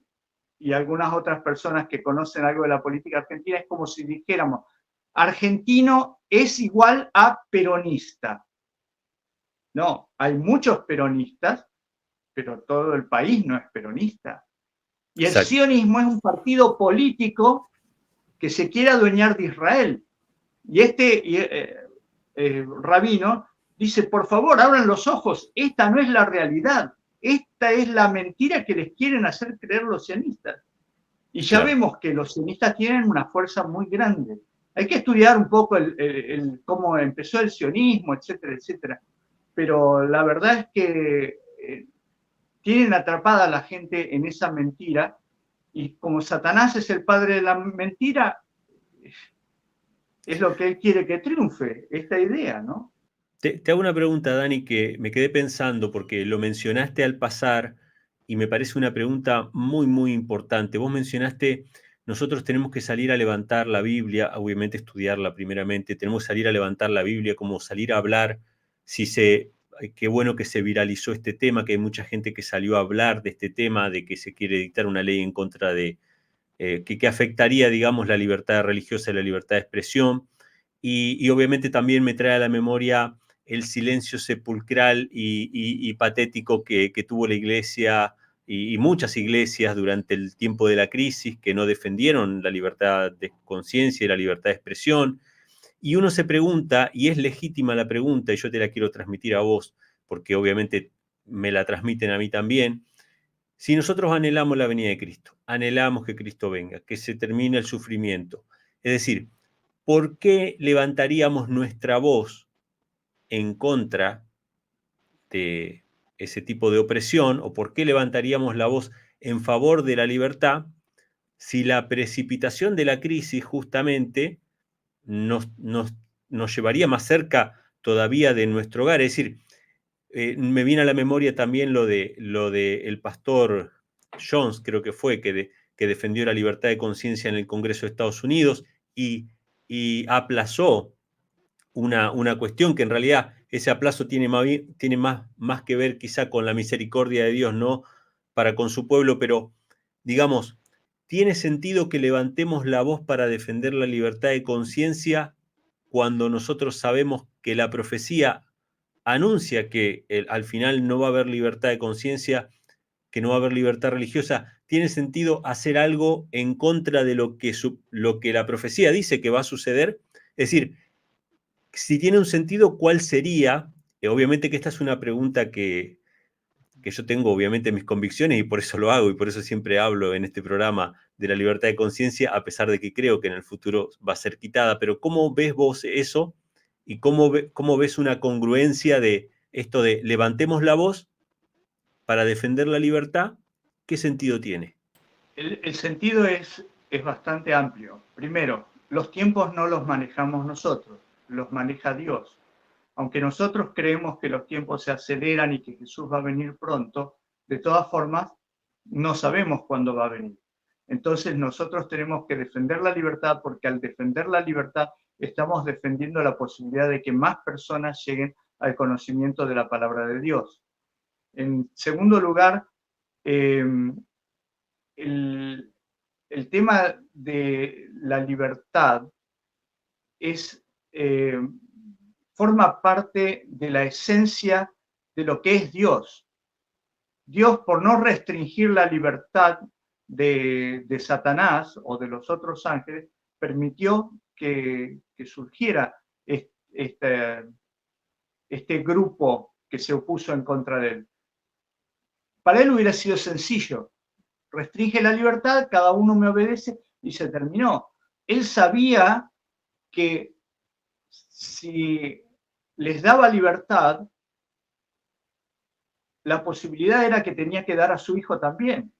y algunas otras personas que conocen algo de la política argentina, es como si dijéramos, argentino es igual a peronista. No, hay muchos peronistas, pero todo el país no es peronista. Y el sionismo es un partido político que se quiere adueñar de Israel. Y este rabino dice, por favor, abran los ojos, esta no es la realidad, esta es la mentira que les quieren hacer creer los sionistas. Y ya vemos que los sionistas tienen una fuerza muy grande. Hay que estudiar un poco cómo empezó el sionismo, etcétera, etcétera. Pero la verdad es que tienen atrapada a la gente en esa mentira, y como Satanás es el padre de la mentira, es lo que él quiere que triunfe, esta idea, ¿no? Te hago una pregunta, Dani, que me quedé pensando porque lo mencionaste al pasar y me parece una pregunta muy, muy importante. Vos mencionaste, nosotros tenemos que salir a levantar la Biblia, obviamente estudiarla primeramente, tenemos que salir a levantar la Biblia, como salir a hablar, qué bueno que se viralizó este tema, que hay mucha gente que salió a hablar de este tema, de que se quiere dictar una ley en contra de, que afectaría, digamos, la libertad religiosa y la libertad de expresión. Y obviamente también me trae a la memoria el silencio sepulcral y patético que tuvo la iglesia y muchas iglesias durante el tiempo de la crisis, que no defendieron la libertad de conciencia y la libertad de expresión. Y uno se pregunta, y es legítima la pregunta, y yo te la quiero transmitir a vos, porque obviamente me la transmiten a mí también. Si nosotros anhelamos la venida de Cristo, anhelamos que Cristo venga, que se termine el sufrimiento, es decir, ¿por qué levantaríamos nuestra voz en contra de ese tipo de opresión, o por qué levantaríamos la voz en favor de la libertad si la precipitación de la crisis justamente nos llevaría más cerca todavía de nuestro hogar? Es decir, me viene a la memoria también lo de el pastor Jones, creo que fue, que defendió la libertad de conciencia en el Congreso de Estados Unidos y aplazó una cuestión que en realidad ese aplazo tiene más que ver quizá con la misericordia de Dios, ¿no? Para con su pueblo, pero digamos, ¿tiene sentido que levantemos la voz para defender la libertad de conciencia cuando nosotros sabemos que la profecía anuncia que al final no va a haber libertad de conciencia, que no va a haber libertad religiosa? ¿Tiene sentido hacer algo en contra de lo que la profecía dice que va a suceder? Es decir, si tiene un sentido, ¿cuál sería? Obviamente que esta es una pregunta que yo tengo, obviamente, mis convicciones y por eso lo hago y por eso siempre hablo en este programa de la libertad de conciencia, a pesar de que creo que en el futuro va a ser quitada. Pero ¿cómo ves vos eso? ¿Y cómo ves una congruencia de esto de levantemos la voz para defender la libertad? ¿Qué sentido tiene? El sentido es bastante amplio. Primero, los tiempos no los manejamos nosotros, los maneja Dios. Aunque nosotros creemos que los tiempos se aceleran y que Jesús va a venir pronto, de todas formas, no sabemos cuándo va a venir. Entonces nosotros tenemos que defender la libertad, porque al defender la libertad estamos defendiendo la posibilidad de que más personas lleguen al conocimiento de la palabra de Dios. En segundo lugar, el tema de la libertad forma parte de la esencia de lo que es Dios. Dios, por no restringir la libertad de Satanás o de los otros ángeles, permitió que surgiera este grupo que se opuso en contra de él. Para él hubiera sido sencillo: restringe la libertad, cada uno me obedece y se terminó. Él sabía que si les daba libertad, la posibilidad era que tenía que dar a su hijo también.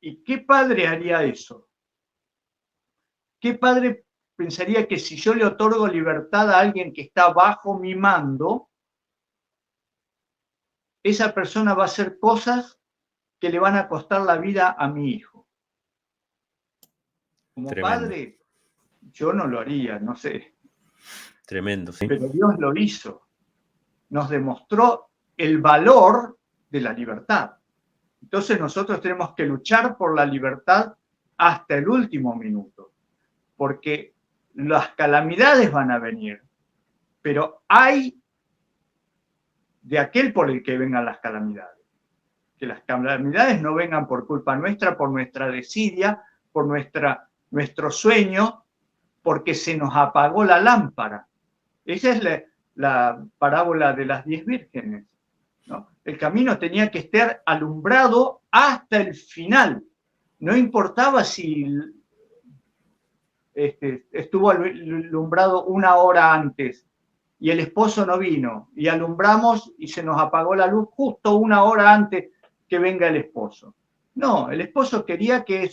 ¿Y qué padre haría eso? ¿Qué padre pensaría que si yo le otorgo libertad a alguien que está bajo mi mando, esa persona va a hacer cosas que le van a costar la vida a mi hijo? Como Tremendo. padre, yo no lo haría, no sé. Tremendo, sí. Pero Dios lo hizo. Nos demostró el valor de la libertad. Entonces nosotros tenemos que luchar por la libertad hasta el último minuto, porque las calamidades van a venir, pero hay de aquel por el que vengan las calamidades. Que las calamidades no vengan por culpa nuestra, por nuestra desidia, por nuestro sueño, porque se nos apagó la lámpara. Esa es la parábola de las 10 vírgenes, ¿no? El camino tenía que estar alumbrado hasta el final. No importaba si estuvo alumbrado una hora antes y el esposo no vino, y alumbramos y se nos apagó la luz justo una hora antes que venga el esposo. No, el esposo quería que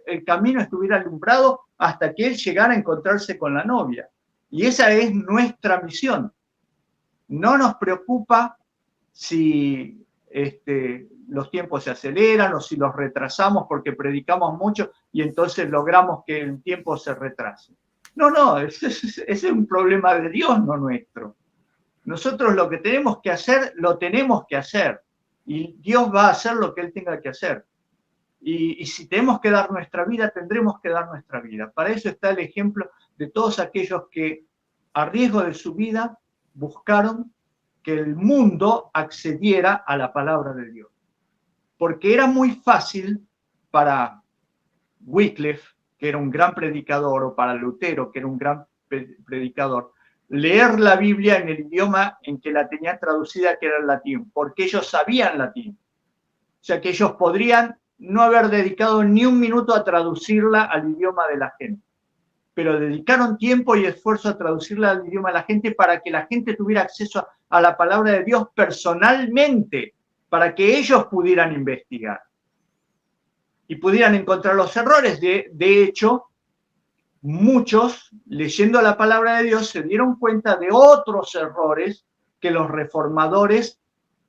el camino estuviera alumbrado hasta que él llegara a encontrarse con la novia. Y esa es nuestra misión. No nos preocupa si los tiempos se aceleran o si los retrasamos porque predicamos mucho y entonces logramos que el tiempo se retrase. No, ese es un problema de Dios, no nuestro. Nosotros lo que tenemos que hacer, lo tenemos que hacer. Y Dios va a hacer lo que Él tenga que hacer. Y si tenemos que dar nuestra vida, tendremos que dar nuestra vida. Para eso está el ejemplo de todos aquellos que, a riesgo de su vida, buscaron que el mundo accediera a la palabra de Dios. Porque era muy fácil para Wycliffe, que era un gran predicador, o para Lutero, que era un gran predicador, leer la Biblia en el idioma en que la tenían traducida, que era el latín, porque ellos sabían latín. O sea que ellos podrían no haber dedicado ni un minuto a traducirla al idioma de la gente, pero dedicaron tiempo y esfuerzo a traducirla al idioma de la gente para que la gente tuviera acceso a la palabra de Dios personalmente, para que ellos pudieran investigar y pudieran encontrar los errores. De hecho, muchos, leyendo la palabra de Dios, se dieron cuenta de otros errores que los reformadores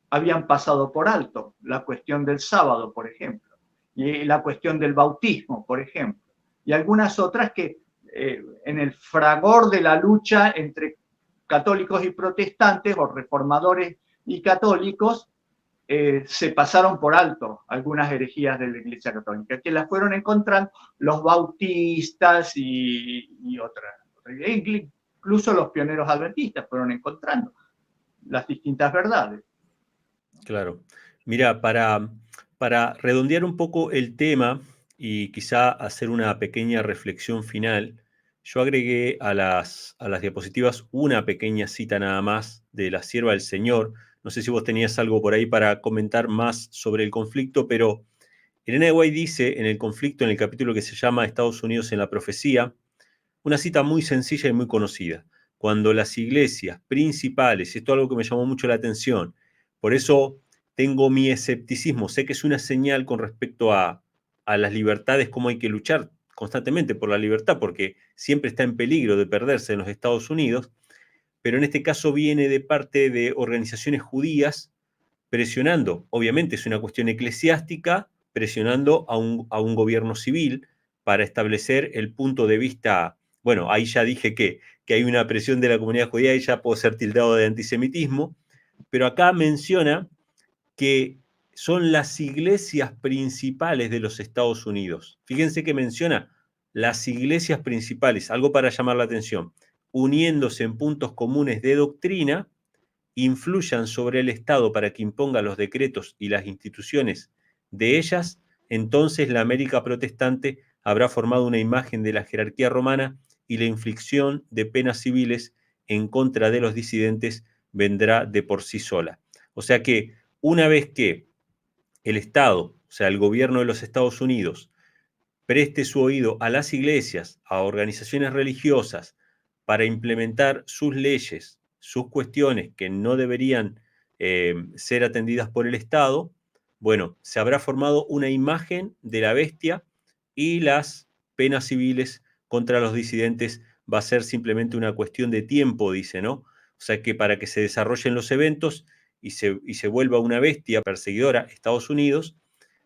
habían pasado por alto. La cuestión del sábado, por ejemplo, y la cuestión del bautismo, por ejemplo, y algunas otras que en el fragor de la lucha entre católicos y protestantes, o reformadores y católicos, se pasaron por alto algunas herejías de la Iglesia Católica, que las fueron encontrando los bautistas y otras. Incluso los pioneros adventistas fueron encontrando las distintas verdades. Claro. Mira, para redondear un poco el tema y quizá hacer una pequeña reflexión final, yo agregué a las diapositivas una pequeña cita nada más de la sierva del Señor. No sé si vos tenías algo por ahí para comentar más sobre el conflicto, pero Elena de White dice en el conflicto, en el capítulo que se llama Estados Unidos en la profecía, una cita muy sencilla y muy conocida. Cuando las iglesias principales, y esto es algo que me llamó mucho la atención, por eso tengo mi escepticismo, sé que es una señal con respecto a las libertades, cómo hay que luchar constantemente por la libertad, porque siempre está en peligro de perderse en los Estados Unidos, pero en este caso viene de parte de organizaciones judías presionando, obviamente es una cuestión eclesiástica, presionando a un gobierno civil para establecer el punto de vista. Bueno, ahí ya dije que hay una presión de la comunidad judía y ya puedo ser tildado de antisemitismo, pero acá menciona que son las iglesias principales de los Estados Unidos. Fíjense que menciona las iglesias principales, algo para llamar la atención, uniéndose en puntos comunes de doctrina, influyan sobre el Estado para que imponga los decretos y las instituciones de ellas, entonces la América protestante habrá formado una imagen de la jerarquía romana y la inflicción de penas civiles en contra de los disidentes vendrá de por sí sola. O sea que una vez que el Estado, o sea, el gobierno de los Estados Unidos, preste su oído a las iglesias, a organizaciones religiosas, para implementar sus leyes, sus cuestiones que no deberían ser atendidas por el Estado, bueno, se habrá formado una imagen de la bestia y las penas civiles contra los disidentes va a ser simplemente una cuestión de tiempo, dice, ¿no? O sea que para que se desarrollen los eventos y se vuelva una bestia perseguidora Estados Unidos,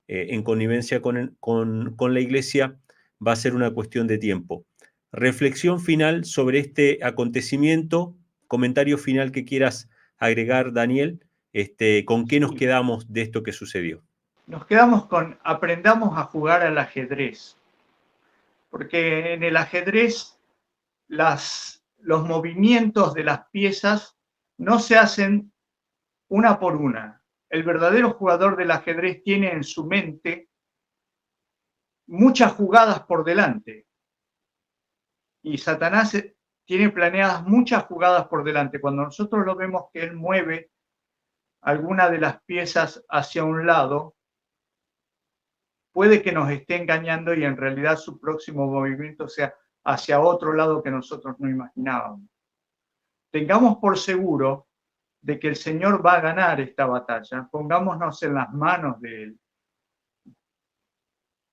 en connivencia con la Iglesia, va a ser una cuestión de tiempo. Reflexión final sobre este acontecimiento, comentario final que quieras agregar, Daniel, ¿con qué nos quedamos de esto que sucedió? Nos quedamos con aprendamos a jugar al ajedrez, porque en el ajedrez los movimientos de las piezas no se hacen una por una. El verdadero jugador del ajedrez tiene en su mente muchas jugadas por delante y Satanás tiene planeadas muchas jugadas por delante. Cuando nosotros lo vemos que él mueve alguna de las piezas hacia un lado, puede que nos esté engañando y en realidad su próximo movimiento sea hacia otro lado que nosotros no imaginábamos. Tengamos por seguro de que el Señor va a ganar esta batalla. Pongámonos en las manos de Él.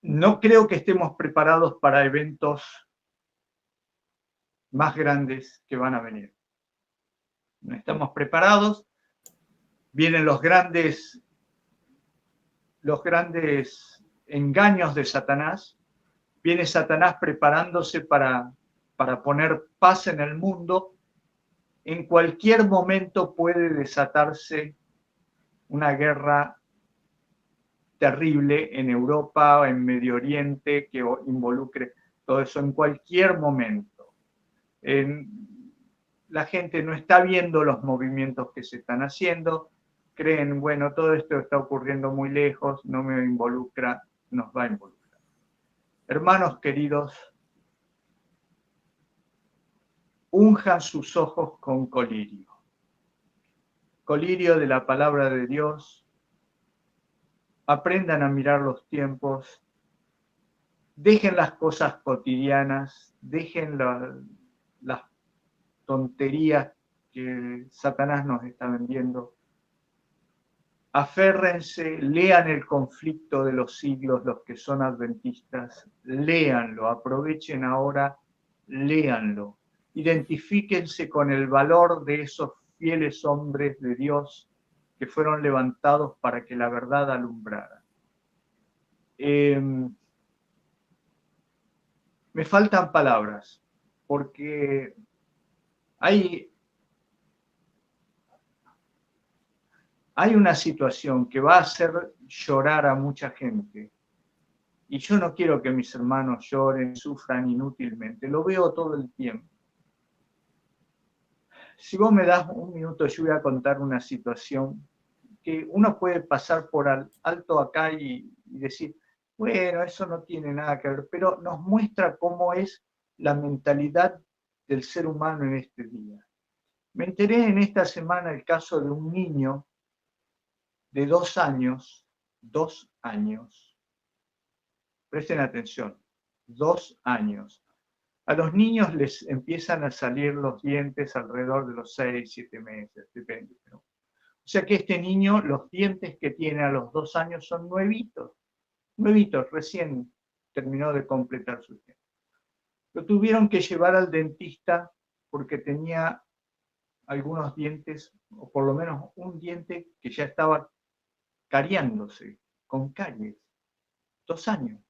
No creo que estemos preparados para eventos más grandes que van a venir. No estamos preparados. Vienen los grandes engaños de Satanás. Viene Satanás preparándose para poner paz en el mundo. En cualquier momento puede desatarse una guerra terrible en Europa o en Medio Oriente que involucre todo eso en cualquier momento. La gente no está viendo los movimientos que se están haciendo, creen, bueno, todo esto está ocurriendo muy lejos, no me involucra, nos va a involucrar. Hermanos queridos, unjan sus ojos con colirio. Colirio de la palabra de Dios. Aprendan a mirar los tiempos. Dejen las cosas cotidianas. Dejen las tonterías que Satanás nos está vendiendo. Aférrense, lean el conflicto de los siglos, los que son adventistas, léanlo, aprovechen ahora, léanlo. Identifíquense con el valor de esos fieles hombres de Dios que fueron levantados para que la verdad alumbrara. Me faltan palabras, porque hay una situación que va a hacer llorar a mucha gente. Y yo no quiero que mis hermanos lloren, sufran inútilmente. Lo veo todo el tiempo. Si vos me das un minuto, yo voy a contar una situación que uno puede pasar por alto acá y decir, bueno, eso no tiene nada que ver, pero nos muestra cómo es la mentalidad del ser humano en este día. Me enteré en esta semana el caso de un niño de 2 años, presten atención, 2 años. A los niños les empiezan a salir los dientes alrededor de los 6, 7 meses, depende. ¿No? O sea que este niño, los dientes que tiene a los 2 años son nuevitos, recién terminó de completar su tiempo. Lo tuvieron que llevar al dentista porque tenía algunos dientes, o por lo menos un diente que ya estaba cariándose, con caries. 2 años.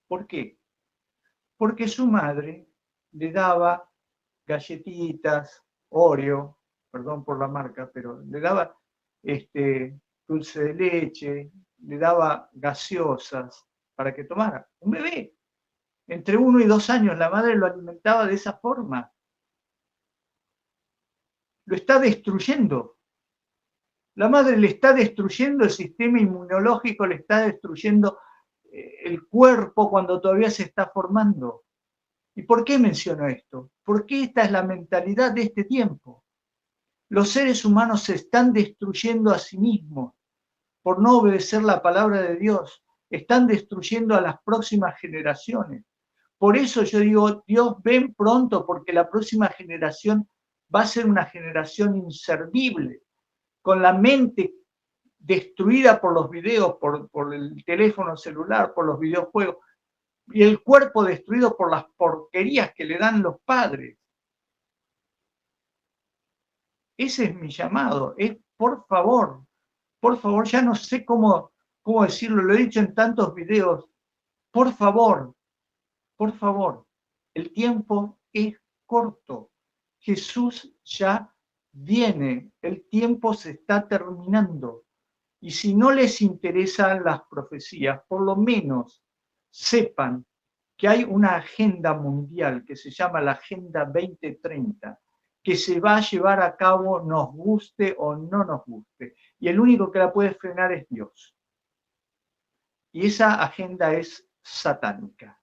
¿Por qué? Porque su madre le daba galletitas, Oreo, perdón por la marca, pero le daba dulce de leche, le daba gaseosas para que tomara. Un bebé, entre 1 y 2 años, la madre lo alimentaba de esa forma. Lo está destruyendo. La madre le está destruyendo el sistema inmunológico, le está destruyendo el cuerpo cuando todavía se está formando. ¿Y por qué menciono esto? Porque esta es la mentalidad de este tiempo. Los seres humanos se están destruyendo a sí mismos por no obedecer la palabra de Dios. Están destruyendo a las próximas generaciones. Por eso yo digo, Dios, ven pronto, porque la próxima generación va a ser una generación inservible, con la mente destruida por los videos, por el teléfono celular, por los videojuegos, y el cuerpo destruido por las porquerías que le dan los padres. Ese es mi llamado, es por favor, ya no sé cómo decirlo, lo he dicho en tantos videos, por favor, el tiempo es corto, Jesús ya viene, el tiempo se está terminando. Y si no les interesan las profecías, por lo menos sepan que hay una agenda mundial que se llama la Agenda 2030, que se va a llevar a cabo nos guste o no nos guste. Y el único que la puede frenar es Dios. Y esa agenda es satánica.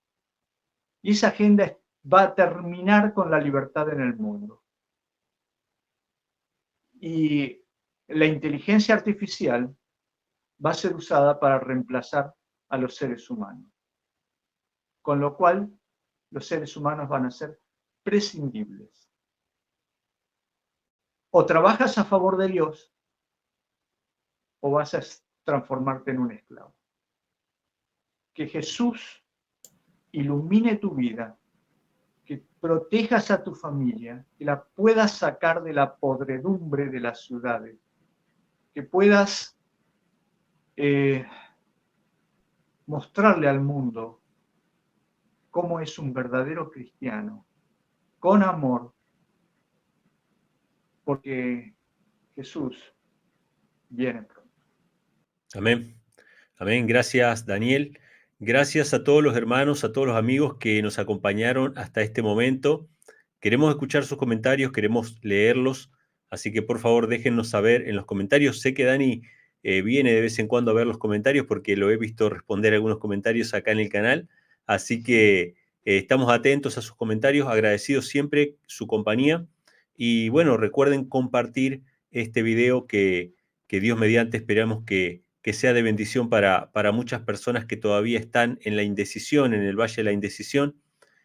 Y esa agenda va a terminar con la libertad en el mundo. Y la inteligencia artificial va a ser usada para reemplazar a los seres humanos. Con lo cual, los seres humanos van a ser prescindibles. O trabajas a favor de Dios, o vas a transformarte en un esclavo. Que Jesús ilumine tu vida, que protejas a tu familia, que la puedas sacar de la podredumbre de las ciudades, que puedas mostrarle al mundo cómo es un verdadero cristiano, con amor, porque Jesús viene pronto. Amén. Amén. Gracias, Daniel. Gracias a todos los hermanos, a todos los amigos que nos acompañaron hasta este momento. Queremos escuchar sus comentarios, queremos leerlos, así que por favor déjennos saber en los comentarios. Sé que Dani viene de vez en cuando a ver los comentarios porque lo he visto responder algunos comentarios acá en el canal, así que Estamos atentos a sus comentarios, agradecidos siempre su compañía. Y bueno, recuerden compartir este video que Dios mediante esperamos que sea de bendición para muchas personas que todavía están en la indecisión, en el valle de la indecisión,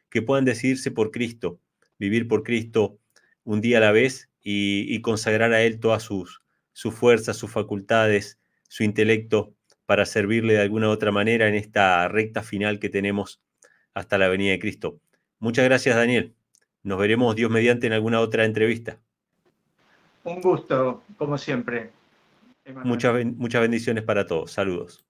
que puedan decidirse por Cristo, vivir por Cristo un día a la vez y consagrar a Él todas sus fuerzas, sus facultades, su intelecto para servirle de alguna u otra manera en esta recta final que tenemos hasta la venida de Cristo. Muchas gracias, Daniel. Nos veremos Dios mediante en alguna otra entrevista. Un gusto, como siempre, Emanuel. Muchas bendiciones para todos. Saludos.